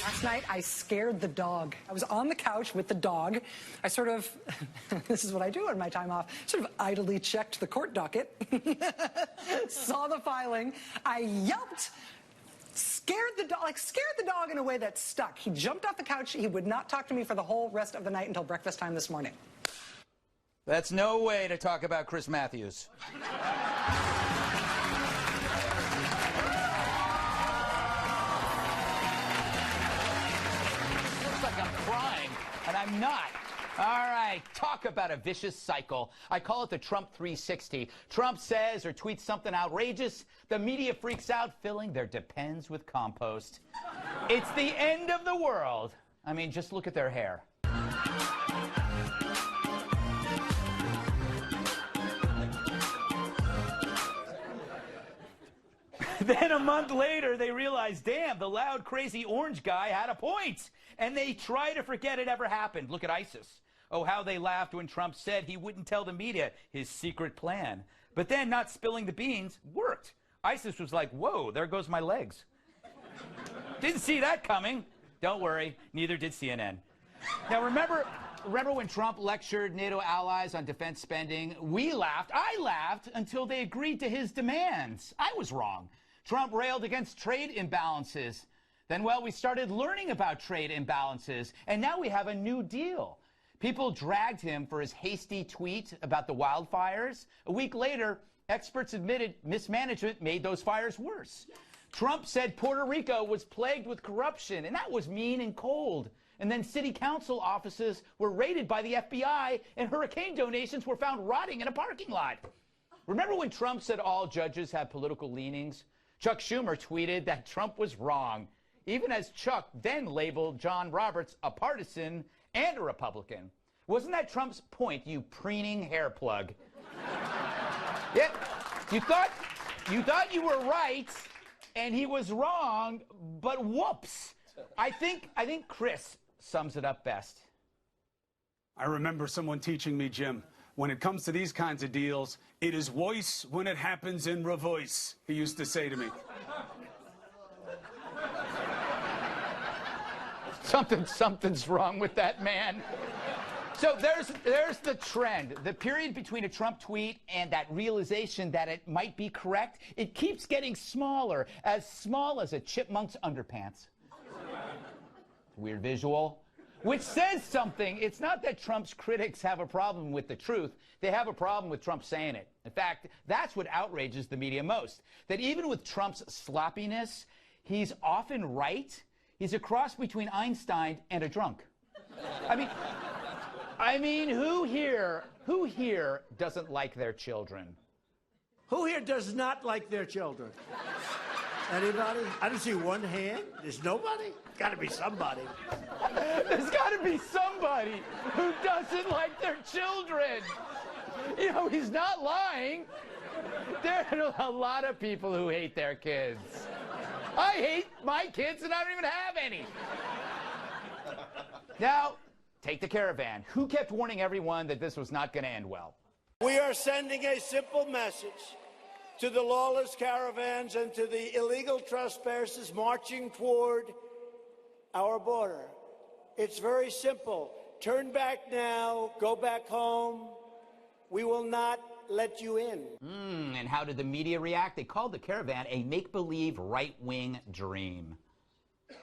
Last night, I scared the dog. I was on the couch with the dog. I sort of, this is what I do in my time off, sort of idly checked the court docket, saw the filing. I yelped, scared the dog in a way that stuck. He jumped off the couch. He would not talk to me for the whole rest of the night until breakfast time this morning. That's no way to talk about Chris Matthews. And I'm not. All right, talk about a vicious cycle. I call it the Trump 360. Trump says or tweets something outrageous. The media freaks out, filling their depends with compost. It's the end of the world. I mean, just look at their hair. Then a month later, they realize, damn, the loud, crazy orange guy had a point. And they try to forget it ever happened. Look at ISIS. Oh, how they laughed when Trump said he wouldn't tell the media his secret plan. But then not spilling the beans worked. ISIS was like, whoa, there goes my legs. Didn't see that coming. Don't worry, neither did CNN. Now, remember when Trump lectured NATO allies on defense spending? We laughed. I laughed until they agreed to his demands. I was wrong. Trump railed against trade imbalances. Then, well, we started learning about trade imbalances, and now we have a new deal. People dragged him for his hasty tweet about the wildfires. A week later, experts admitted mismanagement made those fires worse. Trump said Puerto Rico was plagued with corruption, and that was mean and cold. And then city council offices were raided by the FBI, and hurricane donations were found rotting in a parking lot. Remember when Trump said all judges have political leanings? Chuck Schumer tweeted that Trump was wrong, even as Chuck then labeled John Roberts a partisan and a Republican. Wasn't that Trump's point, you preening hair plug? Yeah, you thought you were right, and he was wrong, but whoops. I think Chris sums it up best. I remember someone teaching me, Jim, when it comes to these kinds of deals, it is voice when it happens in revoice, he used to say to me. Something's wrong with that man. So there's the trend. The period between a Trump tweet and that realization that it might be correct, it keeps getting smaller as a chipmunk's underpants. Weird visual. Which says something. It's not that Trump's critics have a problem with the truth. They have a problem with Trump saying it. In fact, that's what outrages the media most. That even with Trump's sloppiness, he's often right. He's a cross between Einstein and a drunk. I mean, who here doesn't like their children? Who here does not like their children? Anybody? I don't see one hand. There's nobody? Gotta be somebody. There's gotta be somebody who doesn't like their children. You know, he's not lying. There are a lot of people who hate their kids. I hate my kids and I don't even have any. Now, take the caravan. Who kept warning everyone that this was not going to end well? We are sending a simple message to the lawless caravans and to the illegal trespassers marching toward our border. It's very simple. Turn back now. Go back home. We will not let you in. And how did the media react? They called the caravan a make-believe right-wing dream.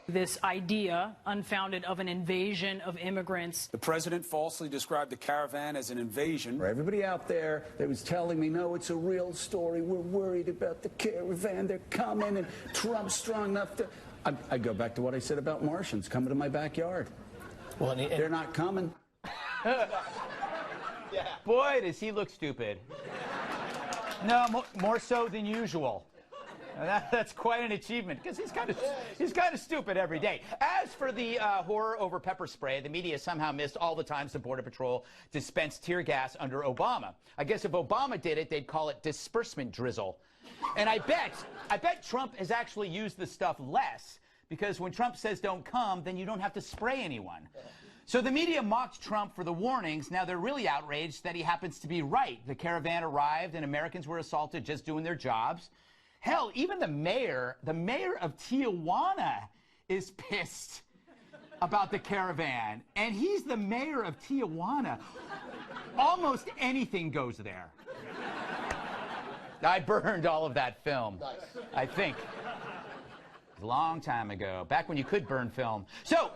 This idea, unfounded, of an invasion of immigrants. The president falsely described the caravan as an invasion. For everybody out there that was telling me, no, it's a real story, we're worried about the caravan, they're coming, and Trump's strong enough to... I go back to what I said about Martians coming to my backyard. Well, they're not coming. Boy, does he look stupid. No, more so than usual. That's quite an achievement, because he's kind of stupid every day. As for the horror over pepper spray, the media somehow missed all the times the Border Patrol dispensed tear gas under Obama. I guess if Obama did it, they'd call it disbursement drizzle. And I bet Trump has actually used this stuff less, because when Trump says don't come, then you don't have to spray anyone. So the media mocked Trump for the warnings. Now they're really outraged that he happens to be right. The caravan arrived and Americans were assaulted just doing their jobs. Hell, even the mayor of Tijuana is pissed. about the caravan, and he's the mayor of Tijuana. Almost anything goes there. I burned all of that film. Nice. I think. A long time ago, back when you could burn film. So,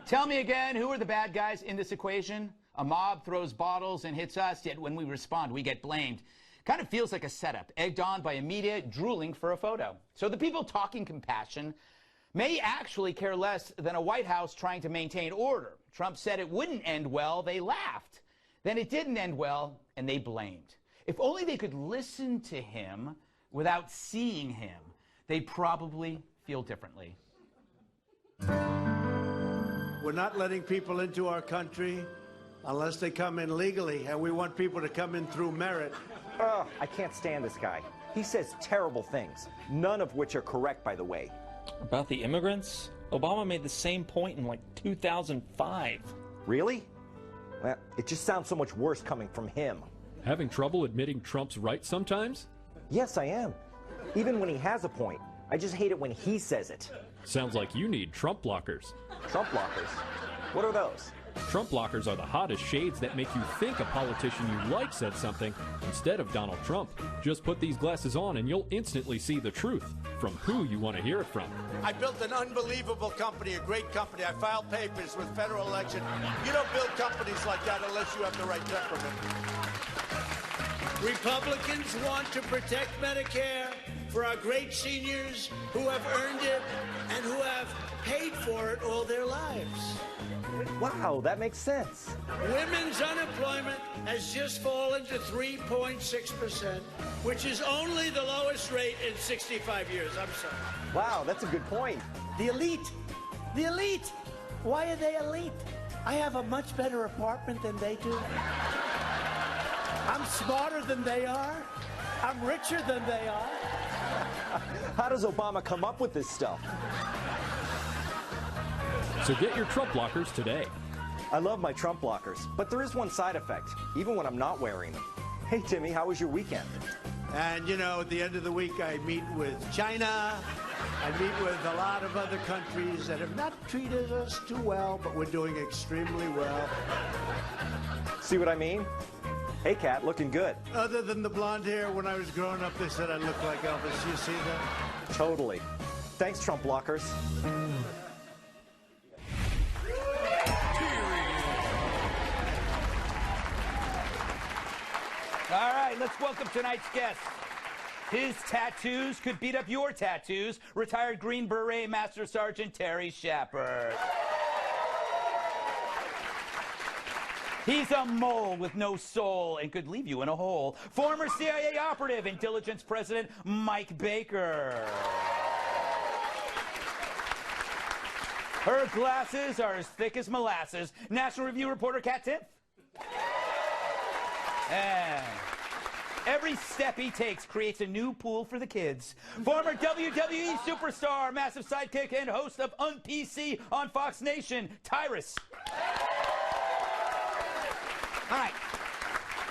tell me again, who are the bad guys in this equation? A mob throws bottles and hits us, yet when we respond, we get blamed. Kind of feels like a setup, egged on by a media drooling for a photo. So the people talking compassion may actually care less than a White House trying to maintain order. Trump said it wouldn't end well, they laughed. Then it didn't end well, and they blamed. If only they could listen to him without seeing him, they'd probably feel differently. We're not letting people into our country unless they come in legally, and we want people to come in through merit. I can't stand this guy. He says terrible things, none of which are correct, by the way. About the immigrants? Obama made the same point in, like, 2005. Really? Well, it just sounds so much worse coming from him. Having trouble admitting Trump's right sometimes? Yes, I am. Even when he has a point. I just hate it when he says it. Sounds like you need Trump blockers. Trump blockers? What are those? Trump blockers are the hottest shades that make you think a politician you like said something instead of Donald Trump. Just put these glasses on and you'll instantly see the truth from who you want to hear it from. I built an unbelievable company, a great company. I filed papers with federal election. You don't build companies like that unless you have the right temperament. Republicans want to protect Medicare for our great seniors who have earned it and who have paid for it all their lives. Wow, that makes sense. Women's unemployment has just fallen to 3.6%, which is only the lowest rate in 65 years. I'm sorry. Wow, that's a good point. The elite. The elite. Why are they elite? I have a much better apartment than they do. I'm smarter than they are. I'm richer than they are. How does Obama come up with this stuff? So get your Trump blockers today. I love my Trump blockers, but there is one side effect, even when I'm not wearing them. Hey, Timmy, how was your weekend? And, you know, at the end of the week, I meet with China. I meet with a lot of other countries that have not treated us too well, but we're doing extremely well. See what I mean? Hey, Kat, looking good. Other than the blonde hair, when I was growing up, they said I looked like Elvis. You see that? Totally. Thanks, Trump blockers. All right, let's welcome tonight's guest. His tattoos could beat up your tattoos. Retired Green Beret Master Sergeant Terry Schappert. He's a mole with no soul and could leave you in a hole. Former CIA operative, intelligence president Mike Baker. Her glasses are as thick as molasses. National Review reporter Katherine Timpf. And every step he takes creates a new pool for the kids. Former WWE superstar, massive sidekick, and host of Un-PC on Fox Nation, Tyrus. Hi.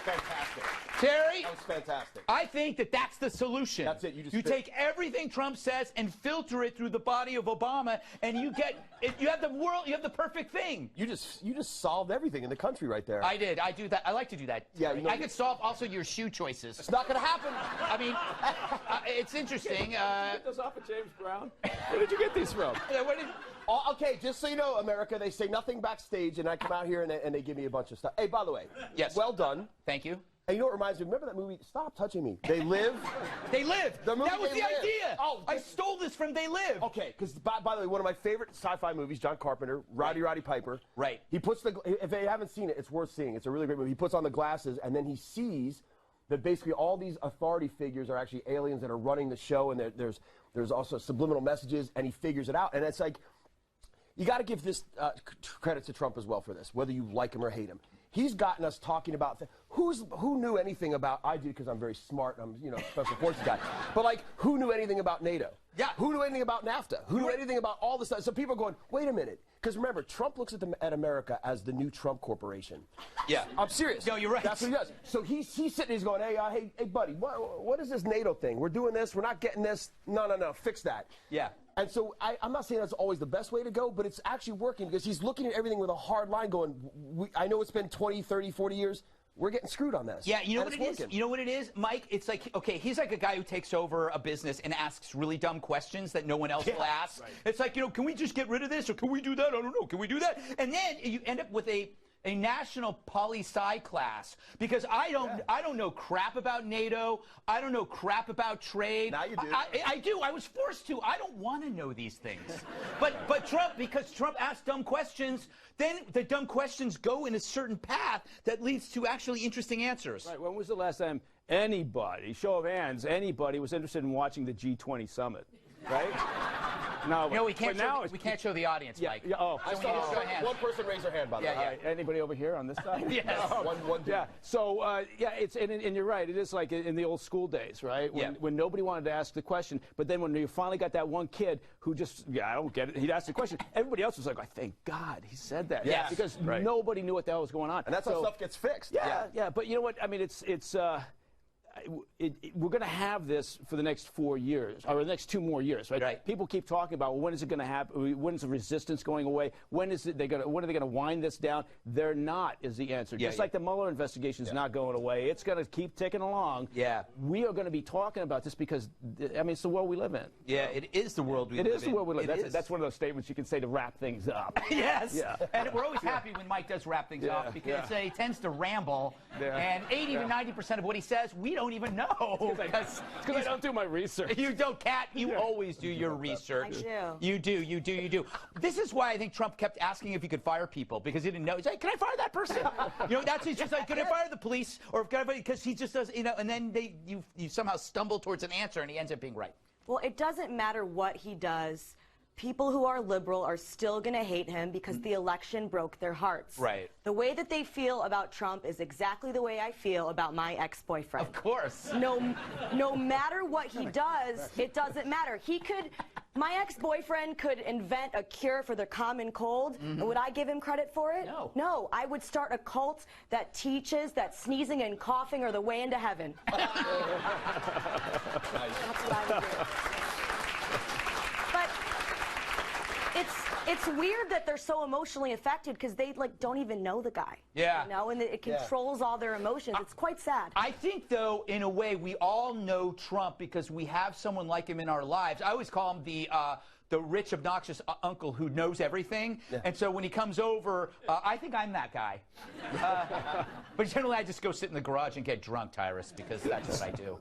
Fantastic. Terry? That was fantastic. I think that that's the solution. That's it. You take everything Trump says and filter it through the body of Obama, and you get you have the world. You have the perfect thing. You just solved everything in the country right there. I did. I do that. I like to do that. Yeah, you know, I could solve also your shoe choices. It's not going to happen. I mean, it's interesting. Get those off of James Brown. Where did you get these from? Okay, just so you know, America, they say nothing backstage, and I come out here and they give me a bunch of stuff. Hey, by the way, yes, well done. Thank you. And you know what reminds me? Remember that movie? Stop touching me. They Live. They Live. The movie that was They the Live. idea. Oh, I stole this from They Live. Okay, because by the way, one of my favorite sci-fi movies, John Carpenter, Roddy Piper. Right. He puts if they haven't seen it, it's worth seeing. It's a really great movie. He puts on the glasses, and then he sees that basically all these authority figures are actually aliens that are running the show, and there's also subliminal messages, and he figures it out. And it's like, you got to give this credit to Trump as well for this, whether you like him or hate him. He's gotten us talking about who knew anything about. I do because I'm very smart. I'm special forces guy. But like, who knew anything about NATO? Yeah. Who knew anything about NAFTA? Who knew anything about all this stuff? So people are going, wait a minute, because remember, Trump looks at America as the new Trump Corporation. Yeah. I'm serious. No, you're right. That's what he does. So he's sitting, he's going, hey, buddy, what is this NATO thing? We're doing this. We're not getting this. No, fix that. Yeah. And so I'm not saying that's always the best way to go, but it's actually working because he's looking at everything with a hard line going, I know it's been 20, 30, 40 years. We're getting screwed on this. Yeah, you know what it is? You know what it is, Mike? It's like, okay, he's like a guy who takes over a business and asks really dumb questions that no one else will ask. Right. It's like, you know, can we just get rid of this? Or can we do that? I don't know. Can we do that? And then you end up with a national poli-sci class because I don't know crap about NATO. I don't know crap about trade. Now you do. I do. I was forced to. I don't want to know these things. But Trump, because Trump asked dumb questions, then the dumb questions go in a certain path that leads to actually interesting answers. Right. When was the last time anybody, show of hands, anybody was interested in watching the G20 summit? Right? No, we can't show the audience, Mike. Yeah, oh, I saw one person raise their hand, by the way. All right. Anybody over here on this side? Yes. One. Yeah. So, it's and you're right. It is like in the old school days, right? When nobody wanted to ask the question, but then when you finally got that one kid who just, I don't get it. He'd ask the question. Everybody else was like, thank God he said that. Yes. Because nobody knew what the hell was going on. And that's how stuff gets fixed. Yeah. But you know what? I mean, we're going to have this for the next 4 years, or the next 2 more years, right? People keep talking about, well, when is it going to happen? When is the resistance going away? When are they going to wind this down? They're not, is the answer. Just like the Mueller investigation is not going away. It's going to keep ticking along. Yeah. We are going to be talking about this because, I mean, it's the world we live in. Yeah, it is the world we live in. It is the world we live in. That's one of those statements you can say to wrap things up. Yes. Yeah. And we're always happy when Mike does wrap things up because he tends to ramble. And 80 to 90% of what he says, we don't even know. Because I don't do my research. You don't, Kat. You always do your research. I do. You do. This is why I think Trump kept asking if he could fire people because he didn't know. He's like, can I fire that person? He's just like, can I fire the police? Or because he just does, and then you somehow stumble towards an answer and he ends up being right. Well, it doesn't matter what he does. People who are liberal are still going to hate him because the election broke their hearts. Right. The way that they feel about Trump is exactly the way I feel about my ex-boyfriend. Of course. No matter what he does, it doesn't matter. My ex-boyfriend could invent a cure for the common cold, and would I give him credit for it? No. No, I would start a cult that teaches that sneezing and coughing are the way into heaven. That's what I would do. But it's weird that they're so emotionally affected because they don't even know the guy. Yeah. And it controls all their emotions. It's quite sad. I think, though, in a way, we all know Trump because we have someone like him in our lives. I always call him the rich, obnoxious uncle who knows everything. Yeah. And so when he comes over, I think I'm that guy. But generally, I just go sit in the garage and get drunk, Tyrus, because that's what I do.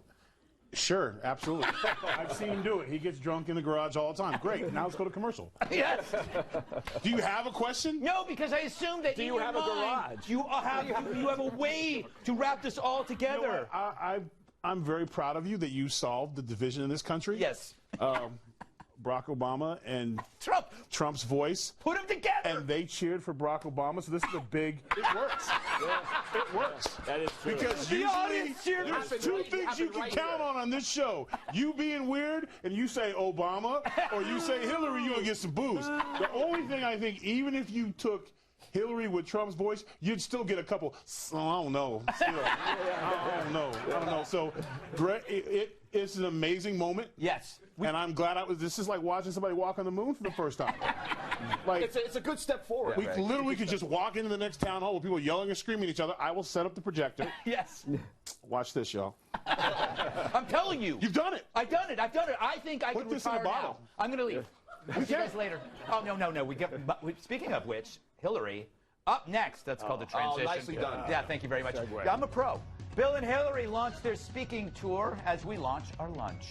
Sure, absolutely. I've seen him do it. He gets drunk in the garage all the time. Great. Now let's go to commercial. Yes. Do you have a question? No, because I assume that you have a garage? You have a way to wrap this all together. You know what? I'm very proud of you that you solved the division in this country. Yes. Barack Obama and Trump's voice. Put them together. And they cheered for Barack Obama, so this is a big... It works. It works. That is true. Because usually there's 2 things you can count on this show. You being weird and you say Obama, or you say Hillary, you're going to get some booze. The only thing I think, even if you took Hillary with Trump's voice, you'd still get a couple, I don't know. I don't know. So, Greg, it's an amazing moment. Yes. And I'm glad this is like watching somebody walk on the moon for the first time. Like, it's a good step forward. We literally could just walk into the next town hall with people yelling and screaming at each other. I will set up the projector. Yes. Watch this, y'all. I'm telling you. You've done it. I've done it. I think I can retire now. I'm going to leave. I'll see you guys later. Oh, no. Speaking of which, Hillary, up next, that's called the transition. Oh, nicely done. Yeah, thank you very much. I'm a pro. Bill and Hillary launched their speaking tour as we launch our lunch.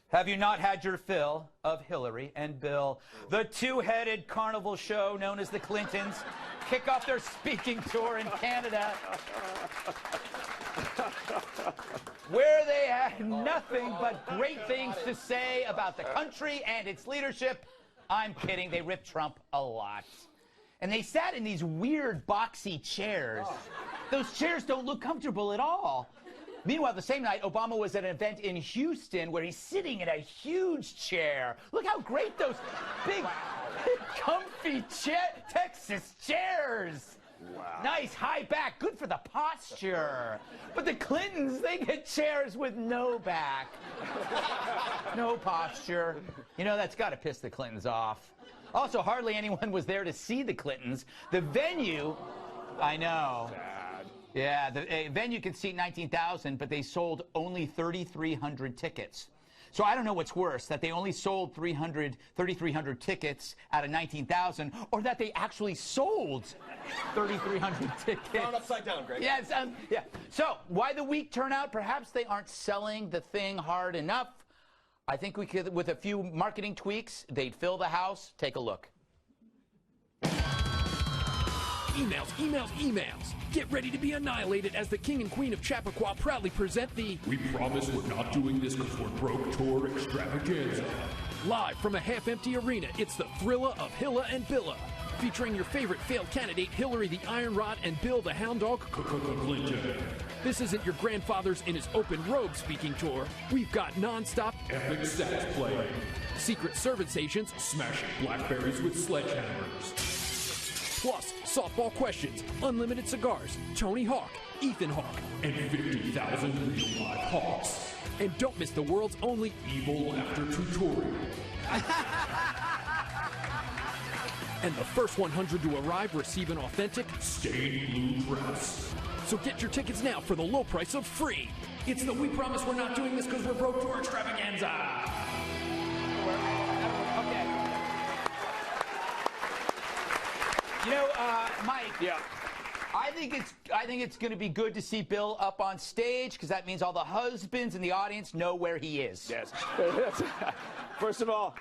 Have you not had your fill of Hillary and Bill? The two-headed carnival show known as the Clintons kick off their speaking tour in Canada, where they had nothing but great things to say about the country and its leadership. I'm kidding. They ripped Trump a lot. And they sat in these weird boxy chairs. Those chairs don't look comfortable at all. Meanwhile, the same night, Obama was at an event in Houston where he's sitting in a huge chair. Look how great those big, comfy Texas chairs. Wow. Nice high back, good for the posture. But the Clintons, they get chairs with no back. No posture. You know, that's got to piss the Clintons off. Also, hardly anyone was there to see the Clintons. The venue, I know. Sad. Yeah, the venue could seat 19,000, but they sold only 3,300 tickets. So I don't know what's worse, that they only sold 3,300 tickets out of 19,000, or that they actually sold 3,300 tickets. Thrown upside down, Greg. Yeah, yeah. So why the weak turnout? Perhaps they aren't selling the thing hard enough. I think we could, with a few marketing tweaks, they'd fill the house. Take a look. Emails, emails, emails. Get ready to be annihilated as the King and Queen of Chappaqua proudly present the We Promise We're Not Doing This Because We're Broke Tour Extravaganza. Live from a half-empty arena, it's the Thrilla of Hilla and Billa. Featuring your favorite failed candidate, Hillary the Iron Rod and Bill the Hound Dog Clinton. This isn't your grandfather's in his open robe speaking tour. We've got non-stop epic sax playing. Secret Service agents smashing blackberries with sledgehammers. Plus, softball questions, unlimited cigars, Tony Hawk, Ethan Hawke, and 50,000 real-life hawks. And don't miss the world's only evil laughter tutorial. And the first 100 to arrive receive an authentic stained blue dress. So get your tickets now for the low price of free. It's the We Promise We're Not Doing This Because We're Broke Tour Extravaganza. Okay. You know, Mike. Yeah. I think it's going to be good to see Bill up on stage because that means all the husbands in the audience know where he is. Yes. First of all,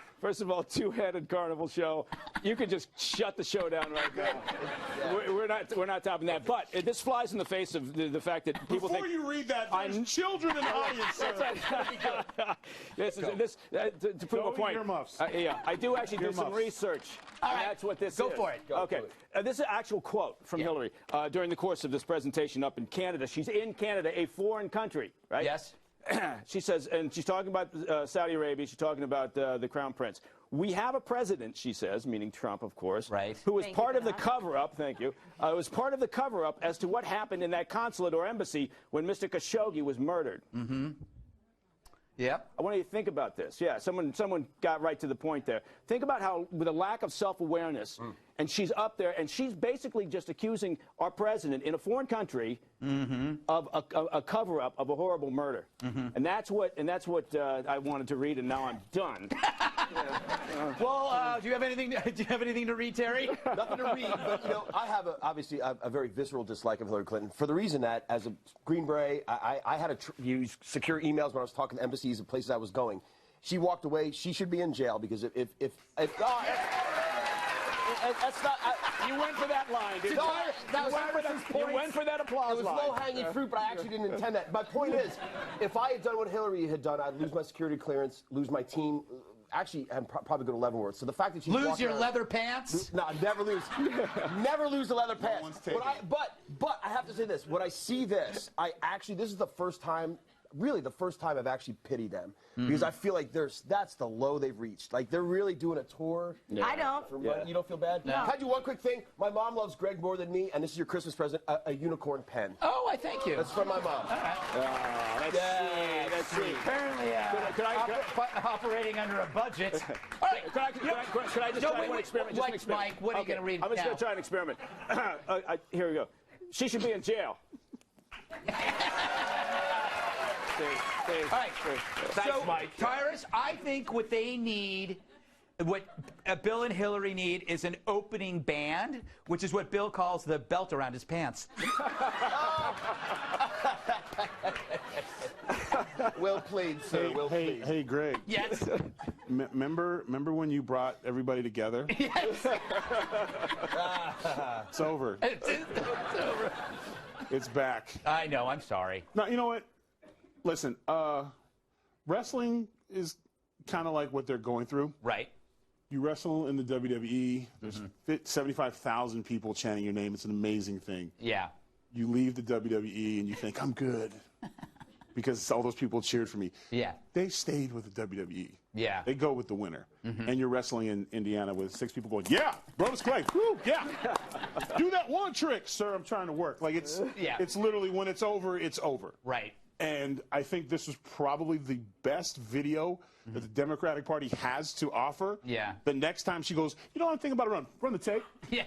two-headed carnival show. You can just shut the show down right now. We're not topping that. But this flies in the face of the fact that people Before you read that, there's children in the audience, sir. To prove a point. Earmuffs. Yeah, I do actually do some research. All right. And that's what this is. Go for it. Okay. This is an actual quote from Hillary during the course of this presentation up in Canada. She's in Canada, a foreign country, right? Yes. She says, and she's talking about Saudi Arabia, she's talking about the Crown Prince. We have a president, she says, meaning Trump, of course, right, who was part of the cover-up, thank you, was part of the cover-up as to what happened in that consulate or embassy when Mr. Khashoggi was murdered. Mm-hmm. Yep. I want you to think about this. Yeah, someone got right to the point there. Think about how, with a lack of self-awareness, and she's up there, and she's basically just accusing our president in a foreign country of a cover-up of a horrible murder. And that's what I wanted to read, and now I'm done. Well, do you have anything to read, Terry? Nothing to read, but you know, I have obviously a very visceral dislike of Hillary Clinton for the reason that as a Green Beret, I had to use secure emails when I was talking to embassies and places I was going. She walked away. She should be in jail because if that's not. You went for that line, didn't you? You went for that applause line. It was low-hanging fruit, but I actually didn't intend that. My point is, if I had done what Hillary had done, I'd lose my security clearance, lose my team. Actually, and probably go to Leavenworth. So the fact that you lose your leather pants? No, never lose. Never lose the leather pants. But I have to say this. When I see this, this is the first time. Really, the first time I've actually pitied them because I feel like that's the low they've reached. Like they're really doing a tour. Yeah. I don't. You don't feel bad? No. Can I do one quick thing? My mom loves Greg more than me, and this is your Christmas present: a unicorn pen. Oh, I thank you. That's from my mom. All right. That's sweet. Apparently, operating under a budget. All right. Could I just try one experiment? Mike, what are you going to read now? I'm just going to try an experiment. Here we go. She should be in jail. All right. Thanks, Mike. Tyrus, I think what they need, what Bill and Hillary need, is an opening band, which is what Bill calls the belt around his pants. Well played, sir. Hey, Greg. Yes. Remember when you brought everybody together? Yes. It's over. It's over. It's back. I know. I'm sorry. No, you know what? Listen, wrestling is kind of like what they're going through. Right. You wrestle in the WWE. There's 75,000 people chanting your name. It's an amazing thing. Yeah. You leave the WWE and you think, I'm good. because all those people cheered for me. Yeah. They stayed with the WWE. Yeah. They go with the winner. And you're wrestling in Indiana with 6 people going, yeah, Brodus Clay, woo, yeah. Do that one trick, sir, I'm trying to work. Like, it's literally, when it's over, it's over. Right. And I think this was probably the best video that the Democratic Party has to offer. Yeah. The next time she goes, you know what I'm thinking about, run the tape. Yeah.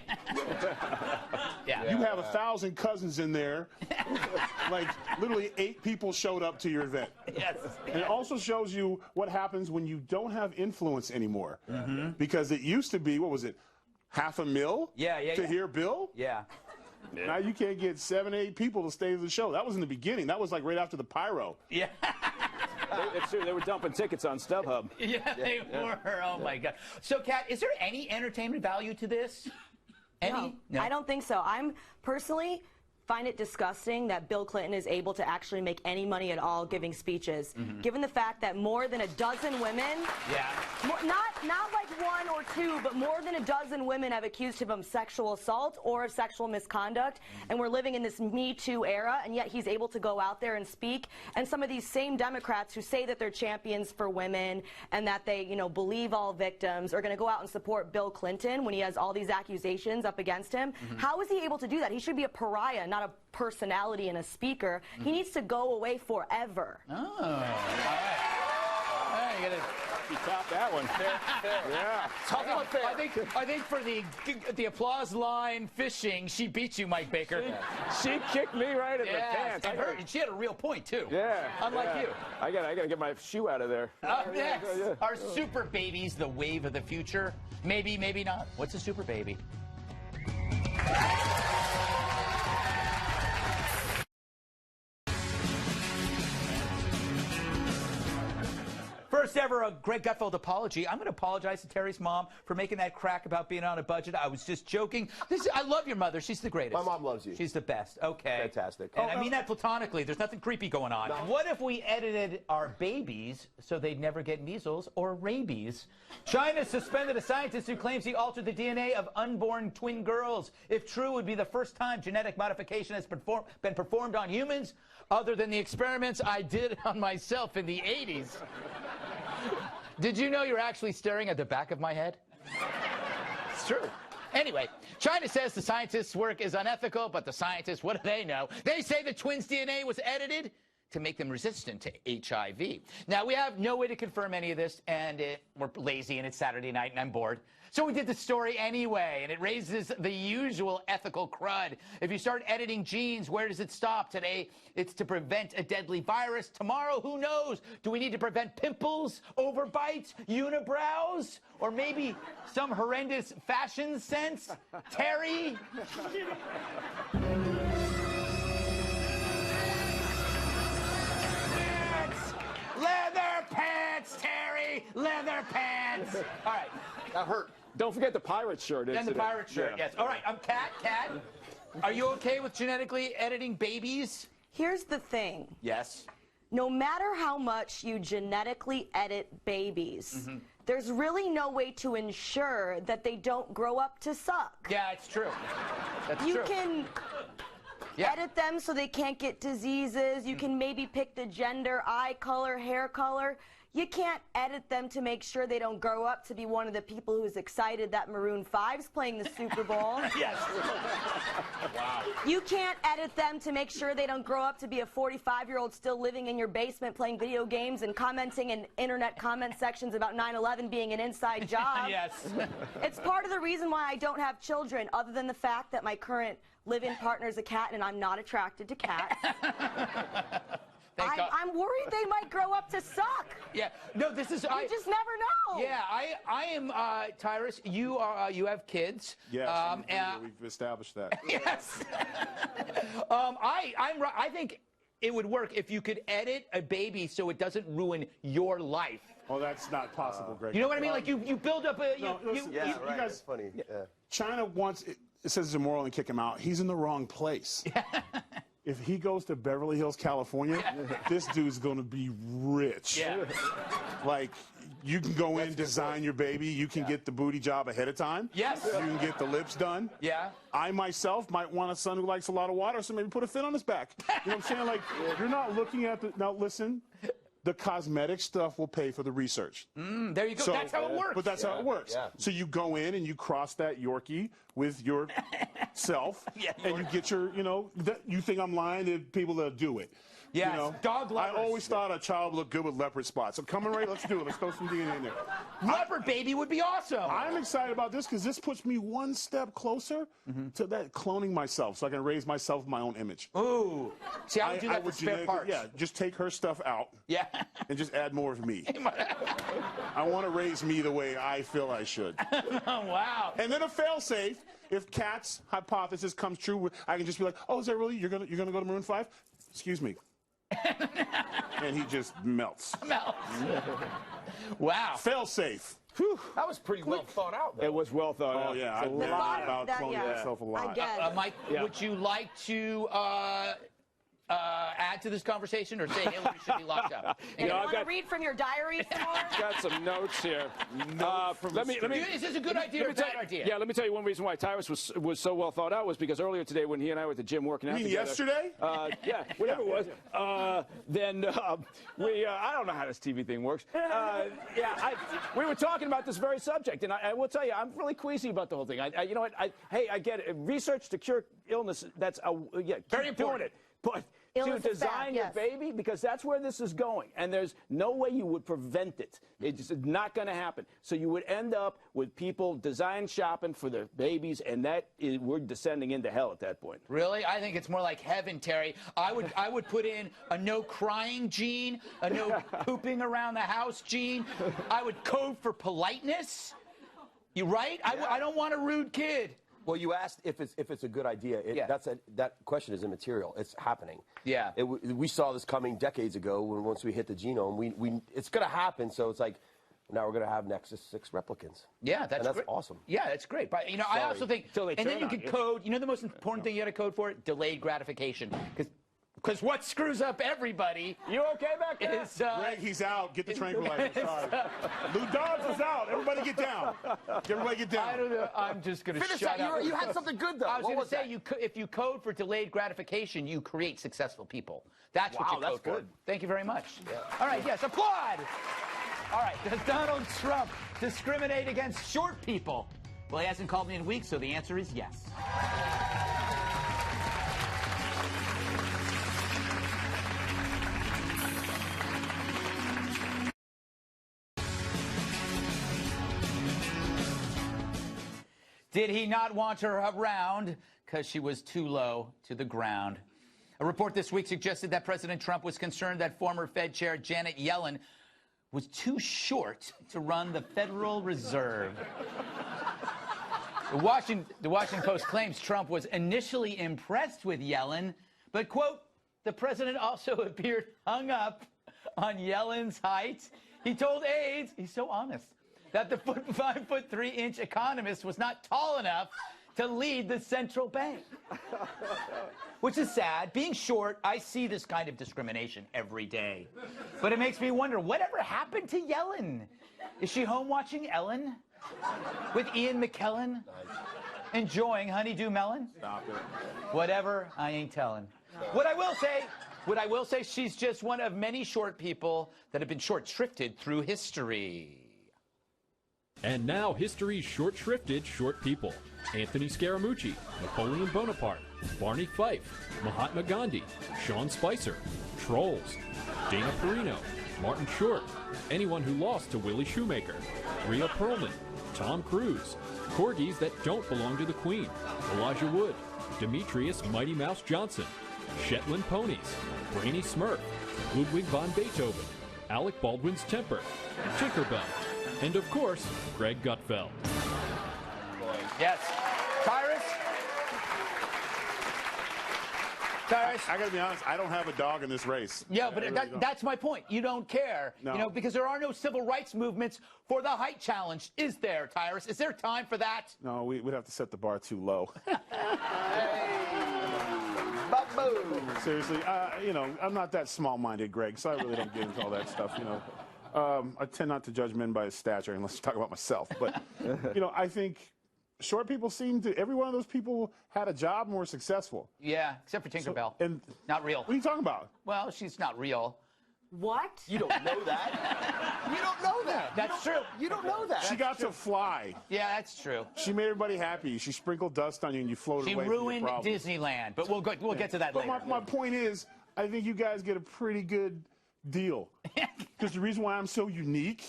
Yeah. You have 1,000 cousins in there. Like, literally 8 people showed up to your event. Yes. And it also shows you what happens when you don't have influence anymore. Because it used to be, what was it, $500,000 to hear Bill? Yeah. Now you can't get 7, 8 people to stay to the show. That was in the beginning. That was like right after the pyro. Yeah. It's true. They were dumping tickets on StubHub. Yeah, they were. Oh, my God. So, Kat, is there any entertainment value to this? Any? No, I don't think so. I'm personally find it disgusting that Bill Clinton is able to actually make any money at all giving speeches, given the fact that more than a dozen women, not like 1 or 2, but more than a dozen women have accused him of sexual assault or of sexual misconduct, and we're living in this Me Too era, and yet he's able to go out there and speak, and some of these same Democrats who say that they're champions for women and that they, you know, believe all victims are going to go out and support Bill Clinton when he has all these accusations up against him. How is he able to do that? He should be a pariah, not a personality and a speaker. He needs to go away forever. Oh, all right. You gotta top that one. Yeah. I think for the applause line fishing, she beat you, Mike Baker. She kicked me right in the pants. And she had a real point too. Yeah. Unlike you. I gotta get my shoe out of there. Up next, are super babies the wave of the future? Maybe, maybe not. What's a super baby? First ever a Greg Gutfeld apology. I'm going to apologize to Terry's mom for making that crack about being on a budget. I was just joking. I love your mother. She's the greatest. My mom loves you. She's the best. Okay. Fantastic. And I mean that platonically. There's nothing creepy going on. No. What if we edited our babies so they'd never get measles or rabies? China suspended a scientist who claims he altered the DNA of unborn twin girls. If true, it would be the first time genetic modification has been performed on humans, other than the experiments I did on myself in the 80s. Did you know you're actually staring at the back of my head? It's true. Anyway, China says the scientists' work is unethical, but the scientists, what do they know? They say the twins' DNA was edited to make them resistant to HIV. Now, we have no way to confirm any of this, and we're lazy, and it's Saturday night, and I'm bored. So we did the story anyway, and it raises the usual ethical crud. If you start editing genes, where does it stop? Today, it's to prevent a deadly virus. Tomorrow, who knows? Do we need to prevent pimples, overbites, unibrows, or maybe some horrendous fashion sense? Terry? Leather pants, Terry! Leather pants! All right. That hurt. Don't forget the pirate shirt. And the pirate shirt, yes. All right, Kat, are you okay with genetically editing babies? Here's the thing. Yes. No matter how much you genetically edit babies, there's really no way to ensure that they don't grow up to suck. Yeah, it's true. That's true. You can edit them so they can't get diseases. You can maybe pick the gender, eye color, hair color. You can't edit them to make sure they don't grow up to be one of the people who's excited that Maroon 5's playing the Super Bowl. Yes. Wow. You can't edit them to make sure they don't grow up to be a 45-year-old still living in your basement playing video games and commenting in internet comment sections about 9/11 being an inside job. Yes. It's part of the reason why I don't have children, other than the fact that my current live-in partner is a cat and I'm not attracted to cats. I'm worried they might grow up to suck. Yeah, no, this is... You just never know. Yeah, I am, Tyrus, you have kids. Yes, we've established that. Yes. I think it would work if you could edit a baby so it doesn't ruin your life. Oh, that's not possible, Greg. You know what I mean? Like, you build up a... You guys, that's funny. Yeah. China wants... It says it's immoral and kick him out. He's in the wrong place. If he goes to Beverly Hills, California, this dude's going to be rich. Yeah. Like, You can go in, design your baby. You can get the booty job ahead of time. Yes. You can get the lips done. Yeah. I myself might want a son who likes a lot of water, so maybe put a fin on his back. You know what I'm saying? Like, you're not looking at the... Now, listen. The cosmetic stuff will pay for the research. There you go. So, that's how it works. But that's how it works. Yeah. So you go in and you cross that Yorkie with yourself, and you get your, you think I'm lying to people that do it. Yes, dog lovers. I always thought a child looked good with leopard spots. So coming right, let's do it. Let's throw some DNA in there. Leopard baby would be awesome. I'm excited about this because this puts me one step closer to that cloning myself so I can raise myself with my own image. Ooh. See, I would do that with spare parts. Yeah, just take her stuff out. Yeah. And just add more of me. I want to raise me the way I feel I should. Wow. And then a fail-safe. If Kat's hypothesis comes true, I can just be like, oh, is that really? You're gonna go to Maroon 5? Excuse me. And he just melts. Wow. Fail-safe. That was pretty well thought out, though. It was well thought out. Oh, yeah. I thought about cloning myself a lot. Mike, would you like to add to this conversation or say Hillary should be locked up? You want to read from your diary some more? Got some notes here. Is this a good idea or a bad idea? Yeah, let me tell you one reason why Tyrus was so well thought out was because earlier today when he and I were at the gym working out together. Yesterday? Yeah, whatever it was. I don't know how this TV thing works. We were talking about this very subject, and I will tell you, I'm really queasy about the whole thing. You know what? I get it. Research to cure illness, that's very important. Doing it. But Illness to is bad, design your baby, because that's where this is going, and there's no way you would prevent it. It's not going to happen. So you would end up with people design shopping for their babies, and we're descending into hell at that point. Really? I think it's more like heaven, Terry. I would put in a no crying gene, a no pooping around the house gene. I would code for politeness. You right? Yeah. I don't want a rude kid. Well, you asked if it's a good idea. That question is immaterial. It's happening. Yeah. We saw this coming decades ago once we hit the genome. It's going to happen. So it's like now we're going to have Nexus 6 replicants. Yeah, that's great. Awesome. Yeah, that's great. But I also think, and then you can code. You know the most important thing you got to code for? Delayed gratification. Because what screws up everybody? You okay back there? Greg, he's out. Get the tranquilizer. Sorry. Lou Dobbs is out. Everybody get down. Everybody get down. I don't know. I'm just going to shut up. You had something good, though. I was going to say, if you code for delayed gratification, you create successful people. That's what you code for. Thank you very much. Yeah. All right, yes, applaud. All right, does Donald Trump discriminate against short people? Well, he hasn't called me in weeks, so the answer is yes. Did he not want her around because she was too low to the ground? A report this week suggested that President Trump was concerned that former Fed Chair Janet Yellen was too short to run the Federal Reserve. The Washington Post claims Trump was initially impressed with Yellen, but, quote, the president also appeared hung up on Yellen's height. He told aides, he's so honest, that the 5'3" economist was not tall enough to lead the central bank. Which is sad. Being short, I see this kind of discrimination every day. But it makes me wonder, whatever happened to Yellen? Is she home watching Ellen? With Ian McKellen? Enjoying Honeydew Melon? Stop it. Whatever, I ain't telling. What I will say, she's just one of many short people that have been short-shrifted through history. And now, history's short-shrifted short people. Anthony Scaramucci, Napoleon Bonaparte, Barney Fife, Mahatma Gandhi, Sean Spicer, Trolls, Dana Perino, Martin Short, anyone who lost to Willie Shoemaker, Rhea Perlman, Tom Cruise, corgis that don't belong to the Queen, Elijah Wood, Demetrius Mighty Mouse Johnson, Shetland ponies, Brainy Smurf, Ludwig von Beethoven, Alec Baldwin's temper, Tinkerbell, and of course, Greg Gutfeld. Yes. Tyrus? I gotta be honest, I don't have a dog in this race. Yeah, but that's my point. You don't care. No. You know, because there are no civil rights movements for the height challenge. Is there, Tyrus? Is there time for that? No, we'd have to set the bar too low. Seriously, you know, I'm not that small-minded, Greg, so I really don't get into all that stuff, you know. I tend not to judge men by his stature unless you talk about myself. But, you know, I think short people seem to, every one of those people had a job and were successful. Yeah, except for Tinkerbell. And not real. What are you talking about? Well, she's not real. What? You don't know that? You don't know that. That's true. You don't know that. She got to fly. Yeah, that's true. She made everybody happy. She sprinkled dust on you and you floated away She from your ruined problems. Disneyland, but we'll get to that later. But my point is, I think you guys get a pretty good deal. Because the reason why I'm so unique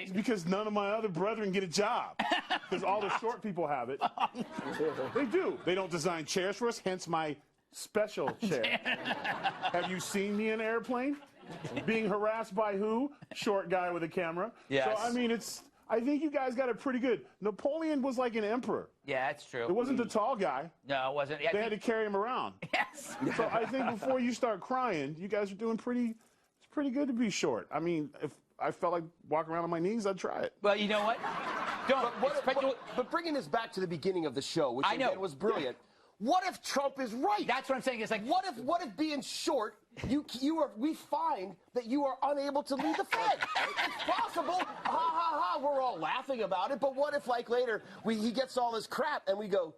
is because none of my other brethren get a job. Because all the short people have it. They do. They don't design chairs for us, hence my special chair. Have you seen me in an airplane? Being harassed by who? Short guy with a camera. Yes. So, I mean, I think you guys got it pretty good. Napoleon was like an emperor. Yeah, that's true. It wasn't the tall guy. No, it wasn't. They had to carry him around. Yes. So I think before you start crying, you guys are doing it's pretty good to be short. I mean, if I felt like walking around on my knees, I'd try it. Well, you know what? Don't. But bringing this back to the beginning of the show, which I know. again was brilliant. What if Trump is right? That's what I'm saying. It's like, what if being short, we find that you are unable to lead the Fed? It's possible. Ha ha ha. We're all laughing about it. But what if, like, later he gets all this crap and we go,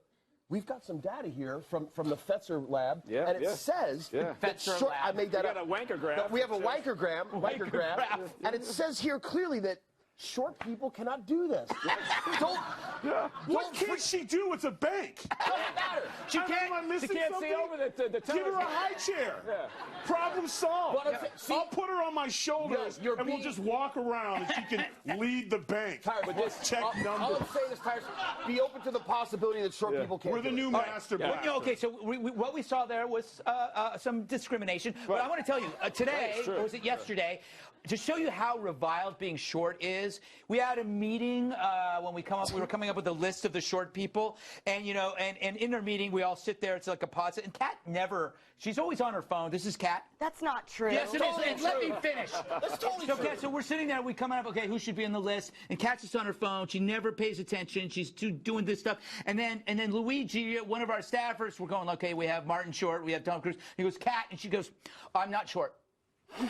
we've got some data here from the Fetzer lab, and it says that Fetzer lab. I made that up. A wankergraph. We have a wankergram, and it says here clearly that short people cannot do this. What can she do? It's a bank. Doesn't matter. She can't see over the Give her a high chair. Yeah. Problem solved. I'll put her on my shoulders and we'll just walk around and she can lead the bank. Tyrus, check numbers. I'll say this, Tyrus. Be open to the possibility that short people can't. We're the do new it. master blaster. Well, okay, so what we saw there was some discrimination. But I want to tell you, today, or was it yesterday, to show you how reviled being short is, we had a meeting when we were coming up with a list of the short people, and you know, and in our meeting we all sit there. It's like a pause, and Kat she's always on her phone. This is Kat. That's not true. Yes, it is. And let me finish. That's totally so, true. Kat, so we're sitting there, we come up, okay, who should be on the list? And Kat's just on her phone. She never pays attention. She's doing this stuff. And then Luigi, one of our staffers, we're going, okay, we have Martin Short, we have Tom Cruise. He goes, Kat, and she goes, I'm not short. The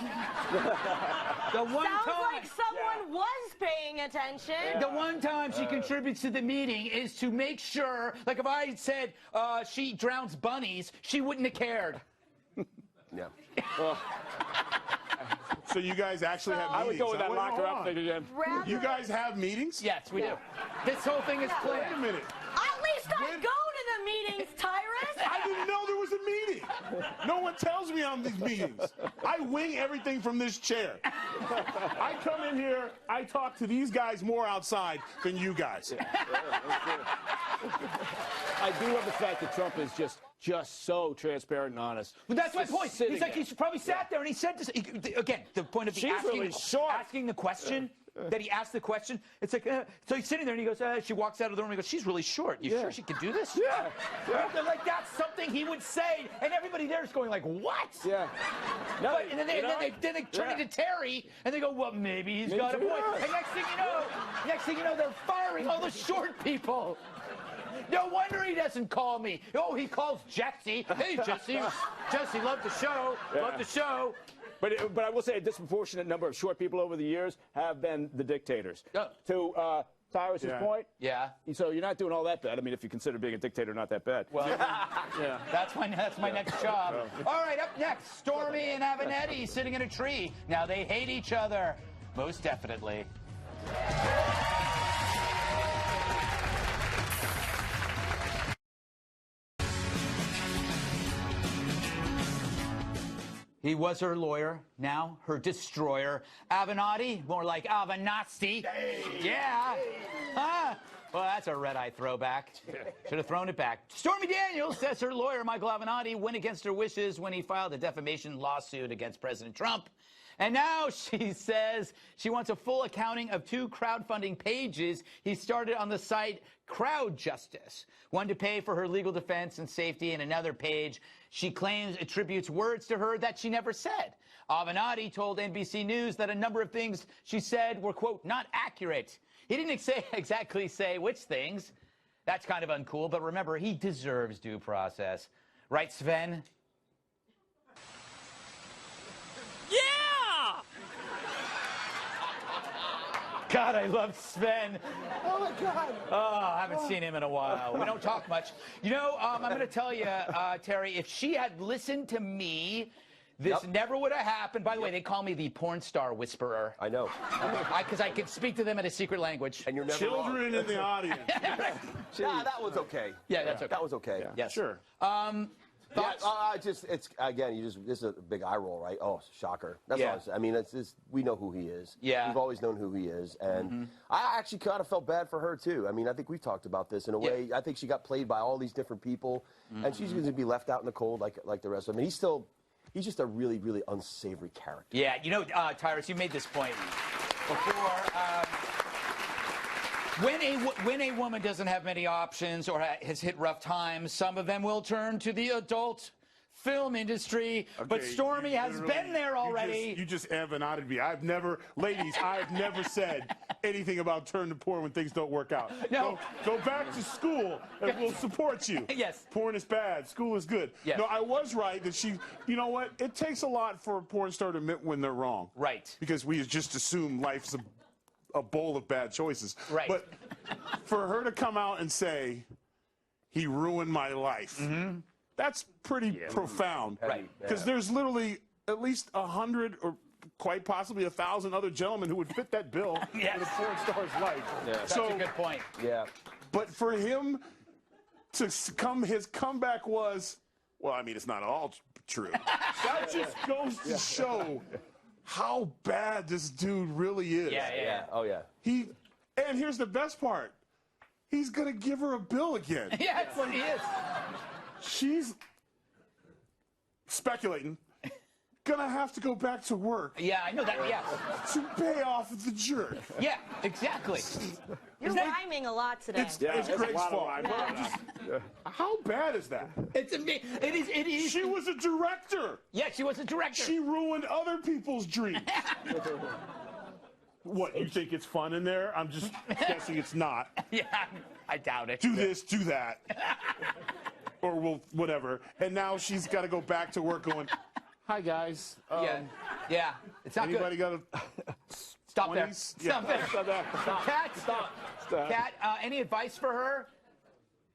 one Sounds time, like someone was paying attention. the one time she contributes to the meeting is to make sure, like if I said she drowns bunnies, she wouldn't have cared. Yeah. So you guys actually have meetings? I would go with that Wait, locker hold up on. thing again. You guys have meetings? Yes, we do. This whole thing is planned. Wait a minute. At least I go to the meetings, Tyrus. I didn't know there was a meeting. No one tells me on these meetings. I wing everything from this chair. I come in here, I talk to these guys more outside than you guys. I do love the fact that Trump is just so transparent and honest. Well, that's my point. Sitting He's like, there. he's probably sat there and he said this. Again, the point of She's really short. asking the question, that he asked the question, it's like, so he's sitting there and he goes, she walks out of the room and he goes, she's really short. You sure she can do this? Yeah. They're like, that's something he would say, and everybody there is going like, what? Yeah. No, But, and then they turn into Terry, and they go, well, maybe he's got a point. And next thing you know, they're firing all the short people. No wonder he doesn't call me. Oh, he calls Jesse. Hey, Jesse. Jesse, love the show. Love the show. But I will say a disproportionate number of short people over the years have been the dictators. To Tyrus's point. Yeah. So you're not doing all that bad. I mean, if you consider being a dictator not that bad. Well, that's my next job. All right, up next, Stormy and Avenatti sitting in a tree. Now they hate each other. Most definitely. He was her lawyer, now her destroyer. Avenatti, more like Avenatti. Yeah. Huh? Well, that's a red-eye throwback. Should have thrown it back. Stormy Daniels says her lawyer, Michael Avenatti, went against her wishes when he filed a defamation lawsuit against President Trump. And now she says she wants a full accounting of 2 crowdfunding pages he started on the site Crowd Justice. One to pay for her legal defense and safety, and another page she claims attributes words to her that she never said. Avenatti told NBC News that a number of things she said were, quote, not accurate. He didn't exactly say which things. That's kind of uncool, but remember, he deserves due process. Right, Sven? Yeah! God, I love Sven. Oh my God. Oh, I haven't seen him in a while. We don't talk much. You know, I'm going to tell you, Terry, if she had listened to me, this never would have happened. By the way, they call me the porn star whisperer. I know. Because I can speak to them in a secret language. And you're never Children in the audience. Nah, that was okay. Yeah, that's okay. That was okay. Yeah, yes. Sure. Thoughts? It's again, this is a big eye roll, right? Oh, shocker. That's all I mean, we know who he is. Yeah. We've always known who he is, and I actually kind of felt bad for her too. I mean, I think we talked about this in a way. I think she got played by all these different people, and she's going to be left out in the cold like the rest of them. And he's just a really, really unsavory character. Yeah, you know, Tyrus, you made this point before. When a woman doesn't have many options or has hit rough times, some of them will turn to the adult film industry. Okay, but Stormy has been there already. You just Avenatti me. Ladies, I've never said anything about turn to porn when things don't work out. No. Go back to school and we'll support you. Yes. Porn is bad. School is good. Yes. No, I was right that you know what? It takes a lot for a porn star to admit when they're wrong. Right. Because we just assume life's a bowl of bad choices. Right. But for her to come out and say, he ruined my life, that's pretty profound. Right. Because there's literally at least 100 or quite possibly 1,000 other gentlemen who would fit that bill in a porn star's life. Yeah. That's a good point. Yeah. But for him to his comeback was, well, I mean, it's not all true. That just goes to show how bad this dude really is. Yeah. Oh, yeah. And here's the best part. He's going to give her a bill again. Yeah, that's what he is. She's speculating. Gonna have to go back to work. Yeah, I know that, yes. To pay off the jerk. Yeah, exactly. You're rhyming a lot today. It's Greg's fault. How bad is that? It is. She was a director. Yeah, she was a director. She ruined other people's dreams. What, you think it's fun in there? I'm just guessing it's not. Yeah, I doubt it. Do this, do that. Or whatever. And now she's got to go back to work going, hi, guys. Yeah. It's not anybody good. Got a Stop there. 20s? Stop there. Stop there. Stop. Kat, any advice for her?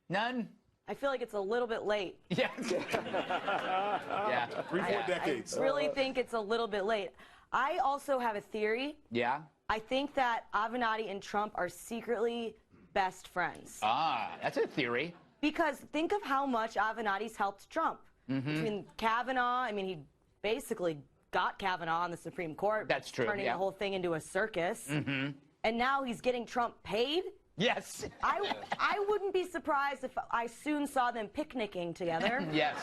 None? I feel like it's a little bit late. Yeah. Yeah. 3-4 decades. I really think it's a little bit late. I also have a theory. Yeah? I think that Avenatti and Trump are secretly best friends. Ah, that's a theory. Because think of how much Avenatti's helped Trump. Between Kavanaugh, I mean, he basically got Kavanaugh on the Supreme Court. That's true, Turning the whole thing into a circus. And now he's getting Trump paid. Yes. I wouldn't be surprised if I soon saw them picnicking together. Yes.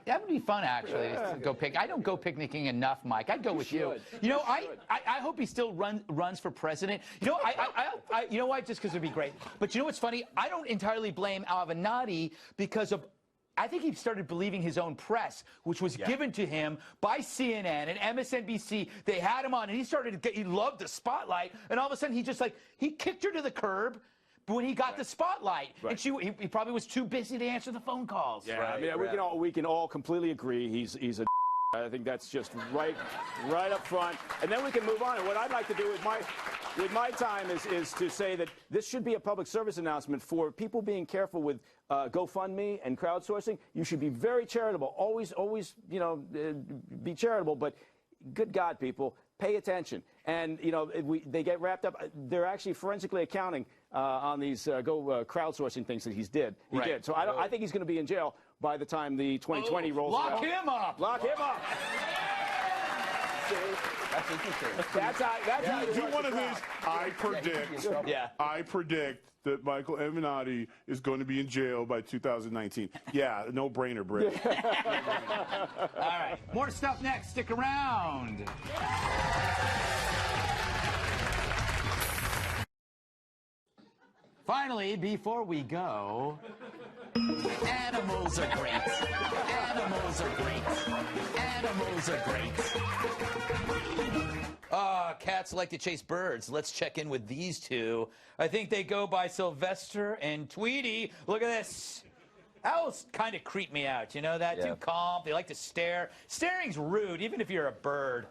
That would be fun, actually, to go pick. I don't go picnicking enough, Mike. I'd go with you. You know, I hope he still runs for president. You know, you know why? Just because it'd be great. But you know what's funny? I don't entirely blame Avenatti because of. I think he started believing his own press, which was given to him by CNN and MSNBC. They had him on, and he loved the spotlight, and all of a sudden he kicked her to the curb when he got the spotlight, and he probably was too busy to answer the phone calls. Yeah, I mean, we can all completely agree he's a. I think that's just right up front, and then we can move on. And what I'd like to do with my time is to say that this should be a public service announcement for people being careful with GoFundMe and crowdsourcing. You should be very charitable. Always, be charitable. But good God, people, pay attention. And they get wrapped up. They're actually forensically accounting on these crowdsourcing things that he did. So I think he's going to be in jail by the time the 2020 rolls around. Lock him up. Lock him up. That's interesting. That's how do one of these. I predict that Michael Avenatti is going to be in jail by 2019. Yeah, no brainer, Britt. All right, more stuff next. Stick around. Finally, before we go, animals are great. Animals are great. Animals are great. Cats like to chase birds. Let's check in with these two. I think they go by Sylvester and Tweety. Look at this. Owls kind of creep me out. You know that? Too calm. They like to stare. Staring's rude, even if you're a bird.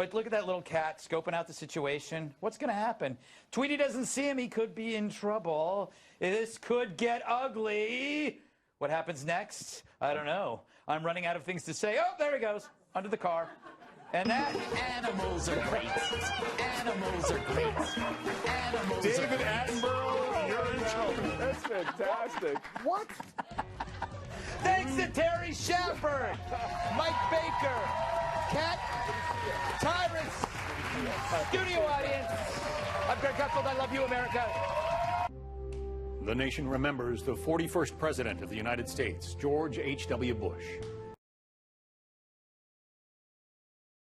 But look at that little cat scoping out the situation. What's going to happen? Tweety doesn't see him. He could be in trouble. This could get ugly. What happens next? I don't know. I'm running out of things to say. Oh, there he goes. Under the car. And that... Animals are great. Animals are great. Animals David are great. Attenborough, you're in trouble. That's fantastic. What? Thanks to Terry Schappert, Mike Baker, Kat, Tyrus, studio audience. I'm Greg Gutfeld. I love you, America. The nation remembers the 41st President of the United States, George H.W. Bush.